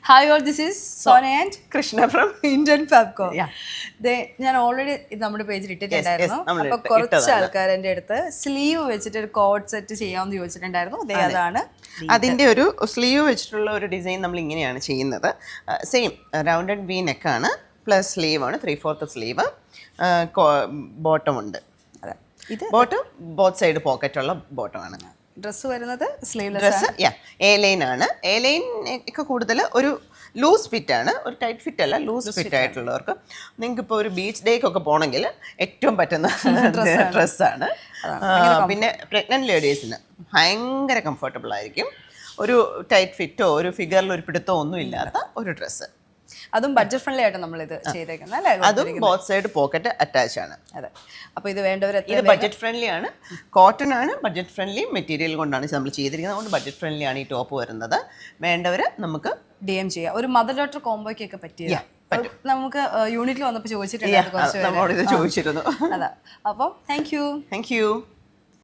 Hi all, this is Sona and Krishna from Indian Fabco. ഞാൻ already ഇത് നമ്മുടെ പേജിൽ ഇട്ടിട്ടുണ്ടായിരുന്നു. അപ്പൊ കുറച്ച് ആൾക്കാർ എൻ്റെ അടുത്ത് സ്ലീവ് വെച്ചിട്ട് ഒരു കോഡ് സെറ്റ് ചെയ്യാമെന്ന് ചോദിച്ചിട്ടുണ്ടായിരുന്നു. അതാണ് അതിൻ്റെ ഒരു സ്ലീവ് വെച്ചിട്ടുള്ള ഒരു ഡിസൈൻ നമ്മൾ ഇങ്ങനെയാണ് ചെയ്യുന്നത്. സെയിം റൗണ്ടഡ് വി നെക്കാണ്, പ്ലസ് സ്ലീവാണ്, 3/4 സ്ലീവ്, ബോട്ടം ഉണ്ട്. ബോട്ടം ബോത്ത് സൈഡ് പോക്കറ്റുള്ള ബോട്ടമാണ്. ഡ്രസ്സ് വരുന്നത് ഡ്രസ്സ് എ ലൈൻ ആണ്. എ ലൈൻ ഒക്കെ കൂടുതൽ ഒരു ലൂസ് ഫിറ്റ് ആണ്, ഒരു ടൈറ്റ് ഫിറ്റ് അല്ല, ലൂസ് ഫിറ്റ് ആയിട്ടുള്ളവർക്ക്. നിങ്ങൾക്ക് ഇപ്പോൾ ഒരു ബീച്ച് ഡേക്കൊക്കെ പോകണമെങ്കിൽ ഏറ്റവും പറ്റുന്ന ഡ്രസ്സാണ്. പിന്നെ പ്രഗ്നൻറ്റ് ലേഡീസിന് ഭയങ്കര കംഫർട്ടബിൾ ആയിരിക്കും. ഒരു ടൈറ്റ് ഫിറ്റോ ഒരു ഫിഗറിൽ ഒരു പിടുത്തോ ഒന്നും ഇല്ലാത്ത ഒരു ഡ്രസ്സ്. അതും ബഡ്ജറ്റ് ഫ്രണ്ട്ലി ആയിട്ട് നമ്മൾ ഇത് ചെയ്തേക്കുന്നത് അല്ലേ? അതും ബോത്ത് സൈഡ് പോക്കറ്റ് അറ്റാച്ച് ആണ്. അതെ. അപ്പോൾ ഇത് വേണ്ടവർ ഇത് ബഡ്ജറ്റ് ഫ്രണ്ട്ലി ആണ്, കോട്ടൺ ആണ്, ബഡ്ജറ്റ് ഫ്രണ്ട്ലി മെറ്റീരിയൽ കൊണ്ടാണ് നമ്മൾ ചെയ്തിരിക്കുന്നത്. അതുകൊണ്ട് ബഡ്ജറ്റ് ഫ്രണ്ട്ലി ആണ് ഈ ടോപ്പ് വരുന്നത്. വേണ്ടവർ നമുക്ക് DM ചെയ്യാം. ഒരു മദർ ഡോട്ടർ കോംബോയ്ക്കൊക്കെ പറ്റിയ നമുക്ക് യൂണിറ്റിൽ വന്നപ്പോൾ ചോദിച്ചിട്ടുണ്ടായിരുന്നു. ചോദിച്ചിരുന്നു. അതാ. അപ്പം താങ്ക് യു.